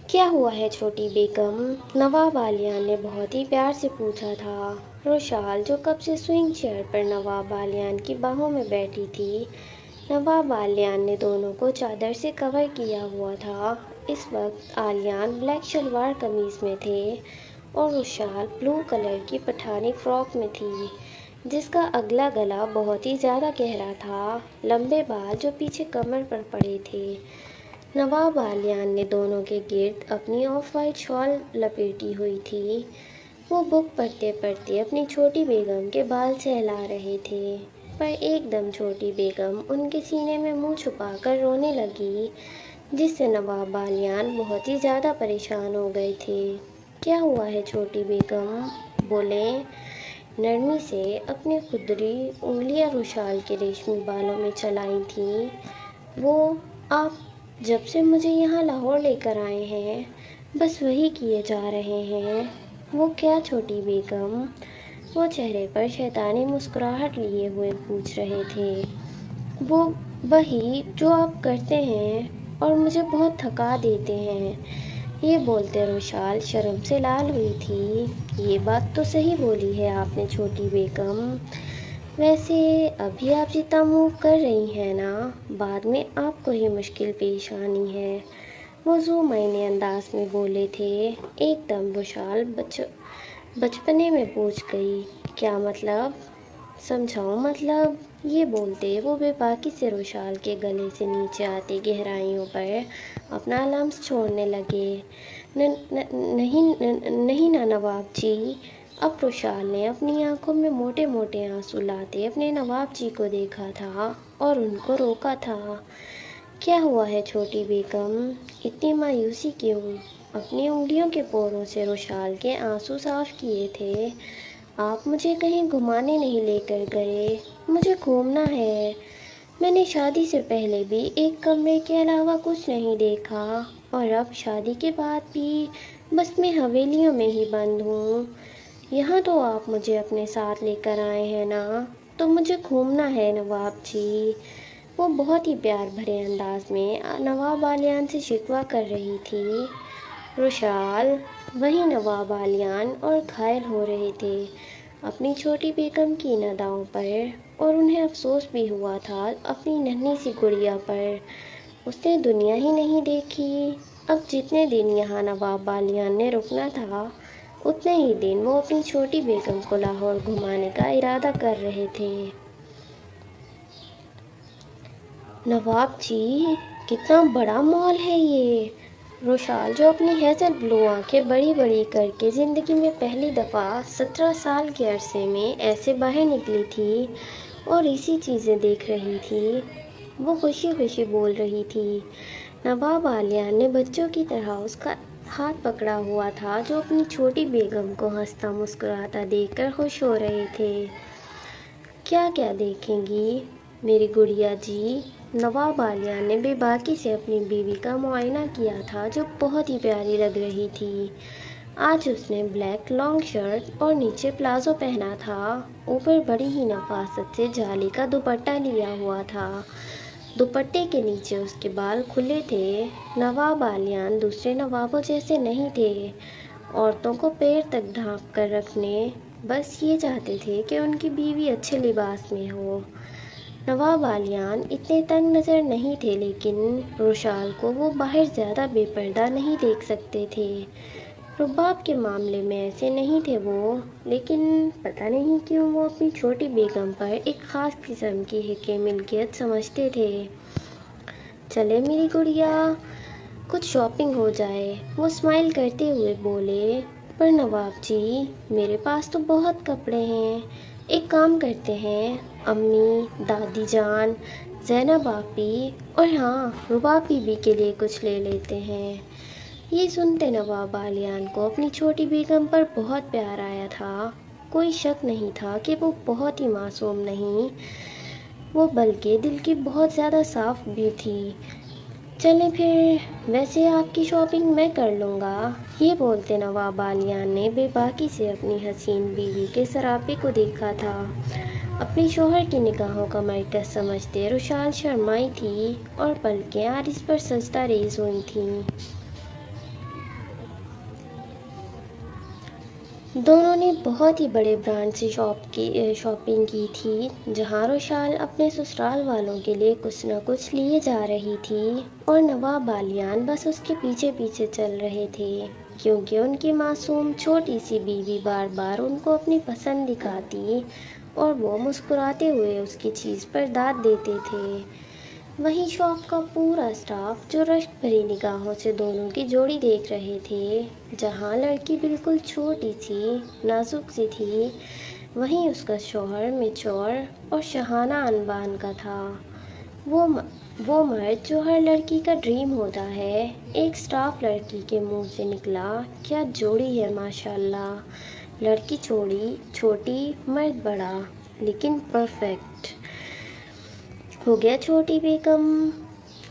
کیا ہوا ہے چھوٹی بیگم؟ نواب عالیان نے بہت ہی پیار سے پوچھا تھا۔ روشال جو کب سے سوئنگ چیئر پر نواب عالیان کی باہوں میں بیٹھی تھی، نواب عالیان نے دونوں کو چادر سے کور کیا ہوا تھا۔ اس وقت عالیان بلیک شلوار قمیض میں تھے اور روشال بلو کلر کی پٹھانی فراک میں تھی، جس کا اگلا گلا بہت ہی زیادہ گہرا تھا، لمبے بال جو پیچھے کمر پر پڑے تھے۔ نواب عالیان نے دونوں کے گرد اپنی آف وائٹ شال لپیٹی ہوئی تھی۔ وہ بک پڑھتے پڑھتے اپنی چھوٹی بیگم کے بال سہلا رہے تھے، پر ایک دم چھوٹی بیگم ان کے سینے میں منہ چھپا کر رونے لگی، جس سے نواب عالیان بہت ہی زیادہ پریشان ہو گئے تھے۔ کیا ہوا ہے چھوٹی بیگم؟ بولیں۔ نرمی سے اپنی خدری انگلیاں روشال کے ریشمی بالوں میں چلائی تھیں۔ آپ جب سے مجھے یہاں لاہور لے کر آئے ہیں، بس وہی کیے جا رہے ہیں۔ وہ کیا چھوٹی بیگم؟ وہ چہرے پر شیطانی مسکراہٹ لیے ہوئے پوچھ رہے تھے۔ وہی جو آپ کرتے ہیں اور مجھے بہت تھکا دیتے ہیں۔ یہ بولتے روشال شرم سے لال ہوئی تھی۔ یہ بات تو صحیح بولی ہے آپ نے چھوٹی بیگم۔ ویسے ابھی آپ جتنا موو کر رہی ہیں نا، بعد میں آپ کو ہی مشکل پیش آنی ہے، وہ ذو معنی انداز میں بولے تھے۔ ایک دم روشال بچپنے میں پوچھ گئی، کیا مطلب؟ سمجھاؤں مطلب؟ یہ بولتے وہ بے باکی سے روشال کے گلے سے نیچے آتی گہرائیوں پر اپنا لمس چھوڑنے لگے۔ نہیں نا نواب جی۔ اب روشال نے اپنی آنکھوں میں موٹے موٹے آنسو لاتے اپنے نواب جی کو دیکھا تھا اور ان کو روکا تھا۔ کیا ہوا ہے چھوٹی بیگم؟ اتنی مایوسی کیوں؟ اپنی انگلیوں کے پوروں سے روشال کے آنسو صاف کیے تھے۔ آپ مجھے کہیں گھمانے نہیں لے کر گئے؟ مجھے گھومنا ہے۔ میں نے شادی سے پہلے بھی ایک کمرے کے علاوہ کچھ نہیں دیکھا، اور اب شادی کے بعد بھی بس میں حویلیوں میں ہی بند ہوں۔ یہاں تو آپ مجھے اپنے ساتھ لے کر آئے ہیں نا، تو مجھے گھومنا ہے نواب جی۔ وہ بہت ہی پیار بھرے انداز میں نواب عالیان سے شکوہ کر رہی تھی۔ روشال وہیں نواب عالیان اور گھائل ہو رہے تھے اپنی چھوٹی بیگم کی ان اداؤں پر، اور انہیں افسوس بھی ہوا تھا اپنی ننھی سی گڑیا پر۔ اس نے دنیا ہی نہیں دیکھی۔ اب جتنے دن یہاں نواب عالیان نے رکنا تھا، اتنے ہی دن وہ اپنی چھوٹی بیگم کو لاہور گھمانے کا ارادہ کر رہے تھے۔ نواب جی، کتنا بڑا مال ہے یہ! روشال جو اپنی ہیزل بلو آنکھیں بڑی بڑی کر کے زندگی میں پہلی دفعہ 17 سال کے عرصے میں ایسے باہر نکلی تھی اور ایسی چیزیں دیکھ رہی تھی، وہ خوشی خوشی بول رہی تھی۔ نواب عالیان نے بچوں کی طرح اس کا ہاتھ پکڑا ہوا تھا جو اپنی چھوٹی بیگم کو ہنستا مسکراتا دیکھ کر خوش ہو رہے تھے۔ کیا کیا دیکھیں گی میری گڑیا جی؟ نواب عالیان نے بے باکی سے اپنی بیوی کا معائنہ کیا تھا جو بہت ہی پیاری لگ رہی تھی۔ آج اس نے بلیک لانگ شرٹ اور نیچے پلازو پہنا تھا، اوپر بڑی ہی نفاست سے جالی کا دوپٹہ لیا ہوا تھا۔ دوپٹے کے نیچے اس کے بال کھلے تھے۔ نواب عالیان دوسرے نوابوں جیسے نہیں تھے، عورتوں کو پیر تک ڈھانپ کر رکھنے، بس یہ چاہتے تھے کہ ان کی بیوی اچھے لباس میں ہو۔ نواب عالیان اتنے تنگ نظر نہیں تھے، لیکن روشال کو وہ باہر زیادہ بے پردہ نہیں دیکھ سکتے تھے۔ رباب کے معاملے میں ایسے نہیں تھے وہ، لیکن پتہ نہیں کیوں وہ اپنی چھوٹی بیگم پر ایک خاص قسم کی حق ملکیت سمجھتے تھے۔ چلے میری گڑیا، کچھ شاپنگ ہو جائے، وہ اسمائل کرتے ہوئے بولے۔ پر نواب جی، میرے پاس تو بہت کپڑے ہیں۔ ایک کام کرتے ہیں، امی، دادی جان، زینب آپی اور ہاں رباب بی بی کے لیے کچھ لے لیتے ہیں۔ یہ سنتے نواب عالیان کو اپنی چھوٹی بیگم پر بہت پیار آیا تھا۔ کوئی شک نہیں تھا کہ وہ بہت ہی معصوم نہیں، وہ بلکہ دل کی بہت زیادہ صاف بھی تھی۔ چلیں پھر، ویسے آپ کی شاپنگ میں کر لوں گا۔ یہ بولتے نواب عالیان نے بے باکی سے اپنی حسین بیوی کے سراپے کو دیکھا تھا۔ اپنی شوہر کی نگاہوں کا مرکز سمجھتے روشال شرمائی تھی اور پلکیں عارض پر سجدہ ریز ہوئی تھیں۔ دونوں نے بہت ہی بڑے برانڈ سے شاپنگ کی تھی، جہاں روشال اپنے سسرال والوں کے لیے کچھ نہ کچھ لیے جا رہی تھی اور نواب بالیان بس اس کے پیچھے پیچھے چل رہے تھے، کیونکہ ان کی معصوم چھوٹی سی بیوی بار بار ان کو اپنی پسند دکھاتی اور وہ مسکراتے ہوئے اس کی چیز پر داد دیتے تھے۔ وہیں شاپ کا پورا اسٹاف جو رشک بھری نگاہوں سے دونوں کی جوڑی دیکھ رہے تھے، جہاں لڑکی بالکل چھوٹی سی نازک سی تھی، وہیں اس کا شوہر میچور اور شاہانہ انبان کا تھا۔ وہ مرد جو ہر لڑکی کا ڈریم ہوتا ہے۔ ایک اسٹاف لڑکی کے منہ سے نکلا، کیا جوڑی ہے ماشاءاللہ، لڑکی چھوٹی مرد بڑا، لیکن پرفیکٹ۔ ہو گیا چھوٹی بیگم؟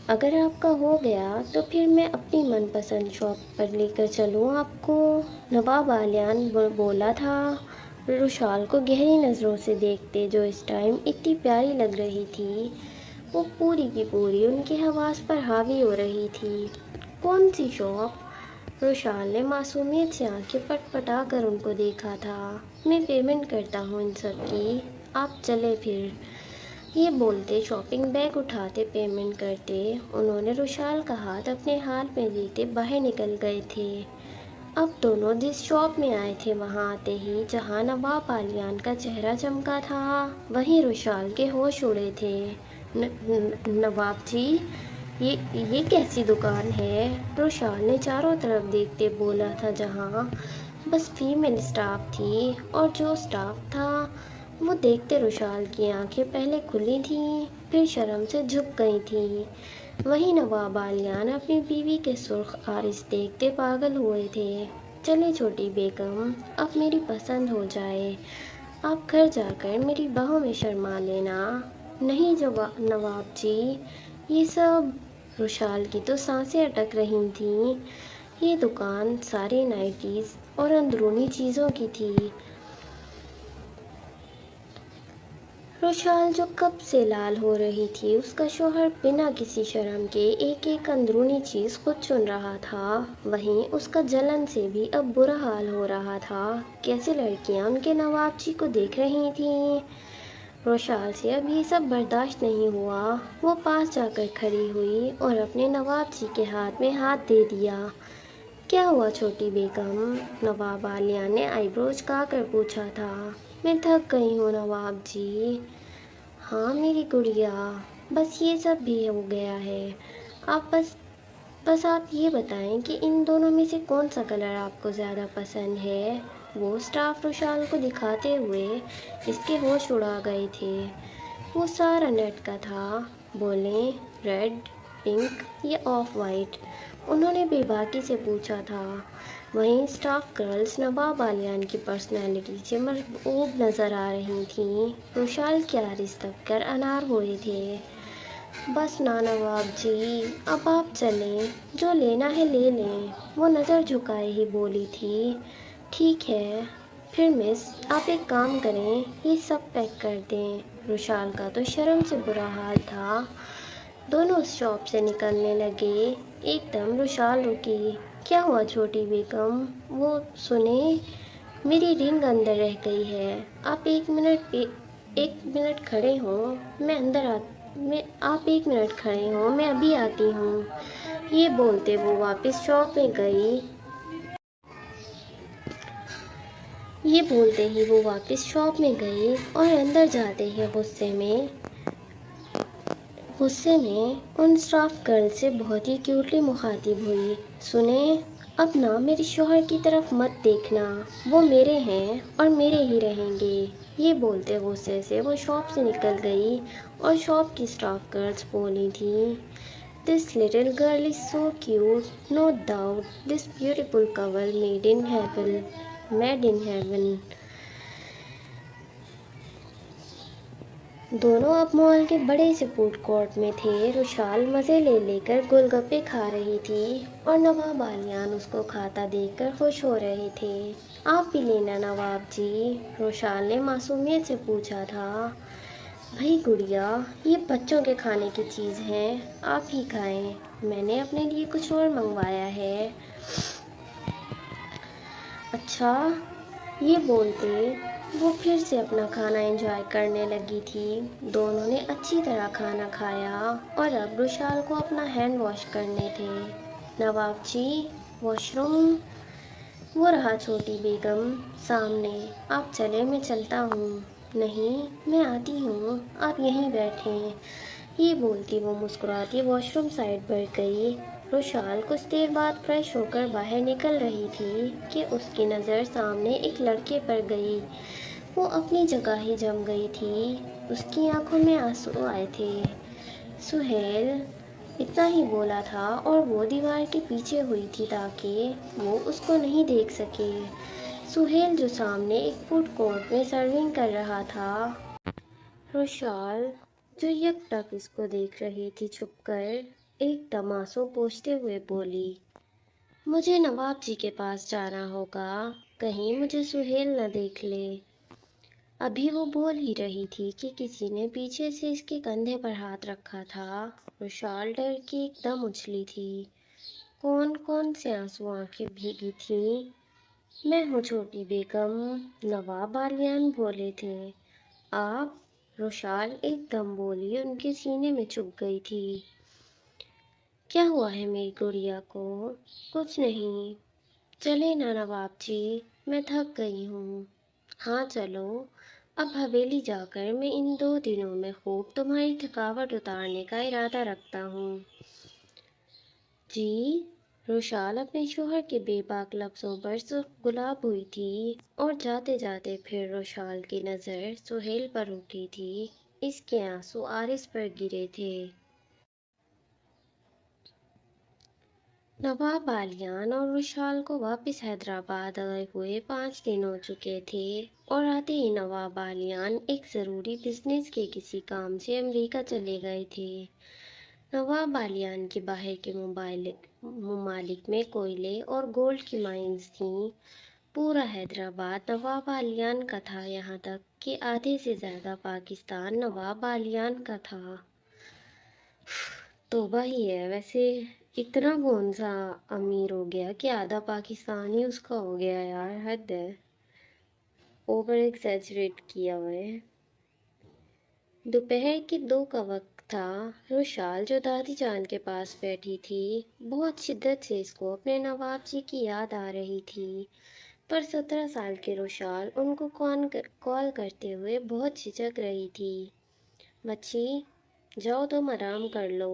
اگر آپ کا ہو گیا تو پھر میں اپنی من پسند شاپ پر لے کر چلوں آپ کو، نواب بالیان بولا تھا، روشال کو گہری نظروں سے دیکھتے جو اس ٹائم اتنی پیاری لگ رہی تھی۔ وہ پوری کی پوری ان کے حواس پر حاوی ہو رہی تھی۔ کون سی شاپ؟ روشال نے معصومیت سے آنکھیں پٹ پٹا کر ان کو دیکھا تھا۔ میں پیمنٹ کرتا ہوں ان سب کی، آپ چلے پھر۔ یہ بولتے شاپنگ بیگ اٹھاتے پیمنٹ کرتے انہوں نے روشال کا ہاتھ اپنے ہاتھ میں لیتے باہر نکل گئے تھے۔ اب دونوں جس شاپ میں آئے تھے وہاں آتے ہی جہاں نواب بالیان کا چہرہ چمکا تھا، وہیں روشال کے ہوش اڑے تھے۔ نواب جی، یہ کیسی دکان ہے؟ روشال نے چاروں طرف دیکھتے بولا تھا، جہاں بس فیمیل اسٹاف تھی، اور جو اسٹاف تھا وہ دیکھتے روشال کی آنکھیں پہلے کھلی تھیں پھر شرم سے جھک گئی تھیں۔ وہیں نواب بالیان اپنی بیوی کے سرخ آئیز دیکھتے پاگل ہوئے تھے۔ چلے چھوٹی بیگم، اب میری پسند ہو جائے، آپ گھر جا کر میری باہوں میں شرما لینا۔ نہیں نواب جی، یہ سب… روشال کی تو سانسیں اٹک رہی تھیں۔ یہ دکان ساری نائٹیز اور اندرونی چیزوں کی تھی۔ روشال جو کب سے لال ہو رہی تھی، اس کا شوہر بنا کسی شرم کے ایک ایک اندرونی چیز خود چن رہا تھا، وہیں اس کا جلن سے بھی اب برا حال ہو رہا تھا۔ کیسے لڑکیاں ان کے نواب جی کو دیکھ رہی تھیں۔ روشال سے اب یہ سب برداشت نہیں ہوا۔ وہ پاس جا کر کھڑی ہوئی اور اپنے نواب جی کے ہاتھ میں ہاتھ دے دیا۔ کیا ہوا چھوٹی بیگم؟ نواب بالیان نے آئی برو جھکا کر پوچھا تھا۔ میں تھک گئی ہوں نواب جی۔ ہاں میری گڑیا، بس یہ سب بھی ہو گیا ہے۔ بس آپ یہ بتائیں کہ ان دونوں میں سے کون سا کلر آپ کو زیادہ پسند ہے؟ وہ اسٹاف روشال کو دکھاتے ہوئے اس کے ہوش اڑا گئے تھے۔ وہ سارا نیٹ کا تھا۔ بولیں ریڈ، پنک یا آف وائٹ؟ انہوں نے بے باکی سے پوچھا تھا۔ وہیں اسٹاف گرلز نواب بالیان کی پرسنالٹی سے مرعوب نظر آ رہی تھیں۔ روشال کے آئیز تپ کر انار ہوئے تھے۔ بس نا نواب جی، اب آپ چلیں، جو لینا ہے لے لیں، وہ نظر جھکائے ہی بولی تھی۔ ٹھیک ہے، پھر مس آپ ایک کام کریں، یہ سب پیک کر دیں۔ روشال کا تو شرم سے برا حال تھا۔ دونوں اس شاپ سے نکلنے لگے، ایک دم روشال رکی۔ کیا ہوا چھوٹی بیگم؟ وہ سنیں، میری رنگ اندر رہ گئی ہے، آپ ایک منٹ کھڑے ہوں، میں ابھی آتی ہوں۔ یہ بولتے وہ واپس شاپ میں گئی۔ اور اندر جاتے ہی غصے میں ان اسٹاف گرل سے بہت ہی کیوٹلی مخاطب ہوئی۔ سنیں، اب نہ میرے شوہر کی طرف مت دیکھنا، وہ میرے ہیں اور میرے ہی رہیں گے۔ یہ بولتے غصے سے وہ شاپ سے نکل گئی اور شاپ کی اسٹاف گرلز بولی تھیں، "This little girl is so cute, no doubt, this beautiful couple made in heaven." دونوں اب مال کے بڑے سے فوڈ کورٹ میں تھے۔ روشال مزے لے لے کر گول گپے کھا رہی تھی اور نواب بالیان اس کو کھاتا دیکھ کر خوش ہو رہے تھے۔ آپ بھی لینا نواب جی، روشال نے معصومیت سے پوچھا تھا۔ بھئی گڑیا، یہ بچوں کے کھانے کی چیز ہے، آپ ہی کھائیں، میں نے اپنے لیے کچھ اور منگوایا ہے۔ اچھا، یہ بولتے وہ پھر سے اپنا کھانا انجوائے کرنے لگی تھی۔ دونوں نے اچھی طرح کھانا کھایا اور اب رشال کو اپنا ہینڈ واش کرنے تھے۔ نواب جی، واش روم؟ وہ رہا چھوٹی بیگم سامنے۔ آپ چلے، میں چلتا ہوں۔ نہیں، میں آتی ہوں، آپ یہیں بیٹھیں۔ یہ بولتی وہ مسکراتی واش روم سائڈ بڑھ گئی۔ رشال کچھ دیر بعد فریش ہو کر باہر نکل رہی تھی کہ اس کی نظر سامنے ایک لڑکے پر گئی۔ وہ اپنی جگہ ہی جم گئی تھی۔ اس کی آنکھوں میں آنسو آئے تھے۔ سہیل! اتنا ہی بولا تھا اور وہ دیوار کے پیچھے ہوئی تھی تاکہ وہ اس کو نہیں دیکھ سکے۔ سہیل جو سامنے ایک فوڈ کورٹ میں سرونگ کر رہا تھا۔ رشال جو یک ٹک اس کو دیکھ رہی تھی چھپ کر، ایک دم آنسو پوچھتے ہوئے بولی، مجھے نواب جی کے پاس جانا ہوگا، کہیں مجھے سہیل نہ دیکھ لے۔ ابھی وہ بول ہی رہی تھی کہ کسی نے پیچھے سے اس کے کندھے پر ہاتھ رکھا تھا۔ رشال ڈر کے ایک دم اچھلی تھی۔ کون کون سے آنسو آنکھیں بھیگی تھیں؟ میں ہوں چھوٹی بیگم، نواب بالیان بولے تھے۔ آپ؟ رشال ایک دم بولی، ان کے سینے میں چبھ گئی تھی۔ کیا ہوا ہے میری گڑیا کو؟ کچھ نہیں۔ چلے نا نواب جی، میں تھک گئی ہوں۔ ہاں چلو، اب حویلی جا کر میں ان 2 دنوں میں خوب تمہاری تھکاوٹ اتارنے کا ارادہ رکھتا ہوں۔ جی؟ رشال اپنے شوہر کے بے باک لفظوں پر سرخ گلاب ہوئی تھی اور جاتے جاتے پھر رشال کی نظر سہیل پر اٹھی تھی۔ اس کے آنسو عارض پر گرے تھے۔ نواب بالیان اور رشال کو واپس حیدرآباد آئے ہوئے 5 دن ہو چکے تھے اور آتے ہی نواب بالیان ایک ضروری بزنس کے کسی کام سے امریکہ چلے گئے تھے۔ نواب بالیان کے باہر کے ممالک میں کوئلے اور گولڈ کی مائنز تھیں۔ پورا حیدرآباد نواب بالیان کا تھا، یہاں تک کہ آدھے سے زیادہ پاکستان نواب بالیان کا تھا۔ توبہ ہی ہے، ویسے اتنا کون سا امیر ہو گیا کہ آدھا پاکستان ہی اس کا ہو گیا یار، حد ہے، اوور ایکسیجریٹ کیا ہوا ہے۔ دوپہر کے 2 کا وقت تھا۔ رشال جو دادی جان کے پاس بیٹھی تھی، بہت شدت سے اس کو اپنے نواب جی کی یاد آ رہی تھی، پر 17 سال کے رشال ان کو کال کرتے ہوئے بہت جھجک رہی تھی۔ بچی، جاؤ تم آرام کر لو،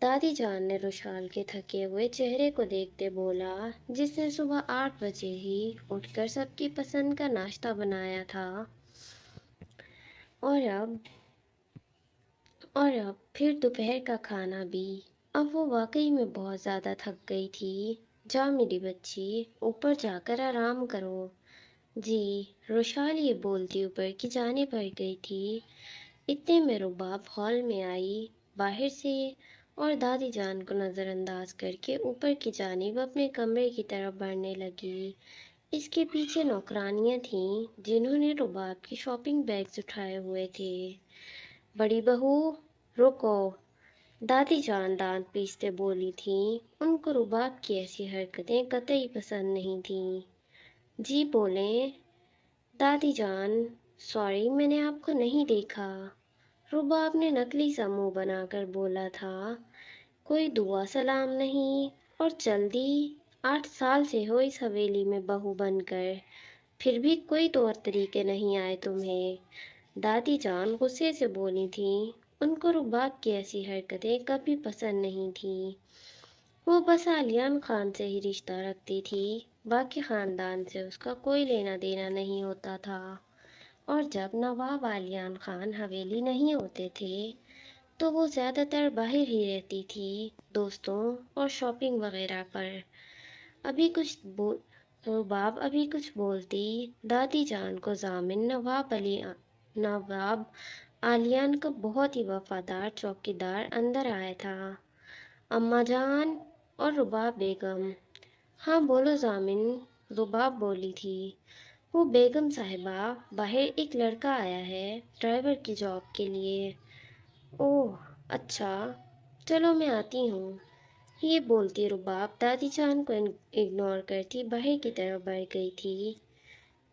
دادی جان نے رشال کے تھکے ہوئے چہرے کو دیکھتے بولا، جس نے صبح 8 بجے ہی اٹھ کر سب کی پسند کا ناشتہ بنایا تھا، اور اب پھر دوپہر کا کھانا بھی۔ اب وہ واقعی میں بہت زیادہ تھک گئی تھی۔ جا میری بچی، اوپر جا کر آرام کرو۔ جی، رشال یہ بولتی اوپر کی جانب بڑھ گئی تھی۔ اتنے میں رباب ہال میں آئی باہر سے اور دادی جان کو نظر انداز کر کے اوپر کی جانب اپنے کمرے کی طرف بڑھنے لگی۔ اس کے پیچھے نوکرانیاں تھیں جنہوں نے رباب کی شاپنگ بیگز اٹھائے ہوئے تھے۔ بڑی بہو، رکو، دادی جان دانت پیستے بولی تھیں۔ ان کو رباب کی ایسی حرکتیں قطعی پسند نہیں تھیں۔ جی بولیں دادی جان، سوری، میں نے آپ کو نہیں دیکھا۔ رباب نے نکلی سا منہ بنا کر بولا تھا۔ کوئی دعا سلام نہیں، اور چل دی؟ 8 سال سے ہو اس حویلی میں بہو بن کر، پھر بھی کوئی طور طریقے نہیں آئے تمہیں؟ دادی جان غصے سے بولی تھیں۔ ان کو رباب کی ایسی حرکتیں کبھی پسند نہیں تھیں۔ وہ بس علیان خان سے ہی رشتہ رکھتی تھی، باقی خاندان سے اس کا کوئی لینا دینا نہیں ہوتا تھا، اور جب نواب علیان خان حویلی نہیں ہوتے تھے تو وہ زیادہ تر باہر ہی رہتی تھی، دوستوں اور شاپنگ وغیرہ پر۔ رباب ابھی کچھ بولتی، دادی جان کو ضامن نواب علیان کا بہت ہی وفادار چوکیدار اندر آیا تھا۔ اماں جان اور رباب بیگم۔ ہاں بولو ضامن، رباب بولی تھی۔ وہ بیگم صاحبہ، باہر ایک لڑکا آیا ہے ڈرائیور کی جاب کے لیے۔ اوہ اچھا، چلو میں آتی ہوں۔ یہ بولتی رباب دادی جان کو اگنور کرتی باہر کی طرف بڑھ گئی تھی۔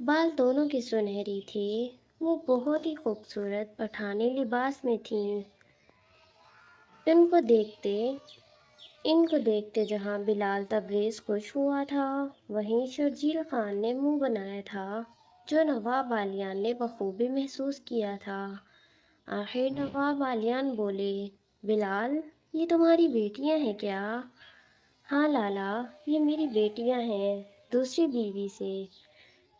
بال دونوں کی سنہری تھے، وہ بہت ہی خوبصورت پٹھانی لباس میں تھیں۔ ان کو دیکھتے جہاں بلال تبریز خوش ہوا تھا، وہیں شرجیل خان نے منہ بنایا تھا، جو نواب بالیان نے بخوبی محسوس کیا تھا۔ آخر نواب بالیان بولے، بلال، یہ تمہاری بیٹیاں ہیں کیا؟ ہاں لالا، یہ میری بیٹیاں ہیں، دوسری بیوی سے۔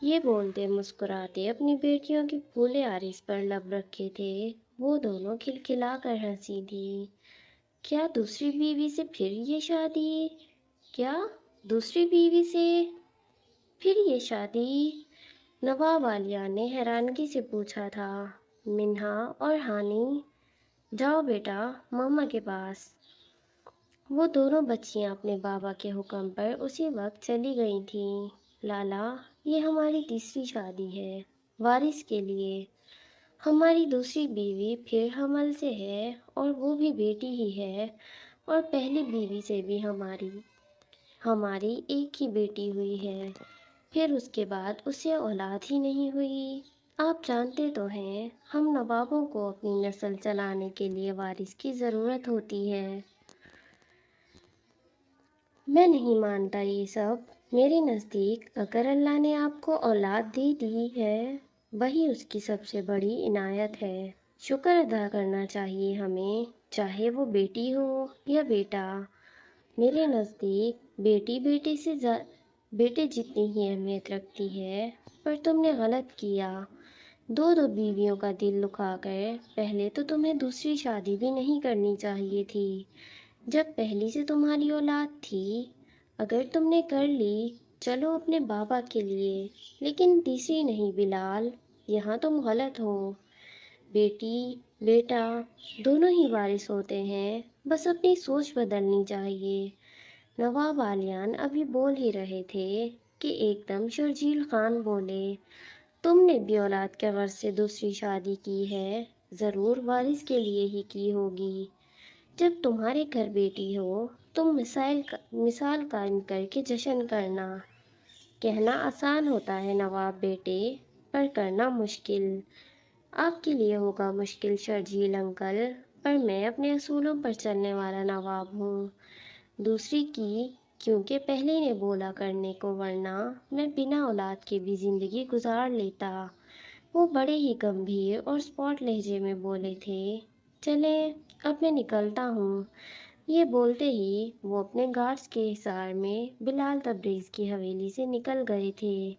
یہ بولتے مسکراتے اپنی بیٹیوں کے پھولے عرض پر لب رکھے تھے، وہ دونوں کھلکھلا کر ہنسی تھی۔ کیا دوسری بیوی سے پھر یہ شادی؟ کیا دوسری بیوی سے پھر یہ شادی؟ نواب بالیان نے حیرانگی سے پوچھا تھا۔ منہا اور ہانی، جاؤ بیٹا ماما کے پاس۔ وہ دونوں بچیاں اپنے بابا کے حکم پر اسی وقت چلی گئی تھیں۔ لالا، یہ ہماری تیسری شادی ہے، وارث کے لیے۔ ہماری دوسری بیوی پھر حمل سے ہے، اور وہ بھی بیٹی ہی ہے، اور پہلی بیوی سے بھی ہماری ایک ہی بیٹی ہوئی ہے، پھر اس کے بعد اسے اولاد ہی نہیں ہوئی۔ آپ جانتے تو ہیں، ہم نوابوں کو اپنی نسل چلانے کے لیے وارث کی ضرورت ہوتی ہے۔ میں نہیں مانتا یہ سب۔ میرے نزدیک اگر اللہ نے آپ کو اولاد دے دی ہے، وہی اس کی سب سے بڑی عنایت ہے۔ شکر ادا کرنا چاہیے ہمیں، چاہے وہ بیٹی ہو یا بیٹا۔ میرے نزدیک بیٹی بیٹے جتنی ہی اہمیت رکھتی ہے، پر تم نے غلط کیا، دو بیویوں کا دل دکھا کر۔ پہلے تو تمہیں دوسری شادی بھی نہیں کرنی چاہیے تھی، جب پہلی سے تمہاری اولاد تھی۔ اگر تم نے کر لی، چلو اپنے بابا کے لیے، لیکن تیسری نہیں بلال، یہاں تم غلط ہو۔ بیٹی بیٹا دونوں ہی وارث ہوتے ہیں، بس اپنی سوچ بدلنی چاہیے۔ نواب بالیان ابھی بول ہی رہے تھے کہ ایک دم شرجیل خان بولے، تم نے بھی اولاد کے غرض سے دوسری شادی کی ہے، ضرور وارث کے لیے ہی کی ہوگی۔ جب تمہارے گھر بیٹی ہو، تم مثال قائم کر کے جشن کرنا۔ کہنا آسان ہوتا ہے نواب بیٹے، پر کرنا مشکل۔ آپ کے لیے ہوگا مشکل شرجیل انکل، پر میں اپنے اصولوں پر چلنے والا نواب ہوں۔ دوسری کی کیونکہ پہلے نے بولا کرنے کو، ورنہ میں بنا اولاد کے بھی زندگی گزار لیتا۔ وہ بڑے ہی گمبھیر اور اسپاٹ لہجے میں بولے تھے۔ چلیں اب میں نکلتا ہوں۔ یہ بولتے ہی وہ اپنے گارڈز کے حصار میں بلال تبریز کی حویلی سے نکل گئے تھے۔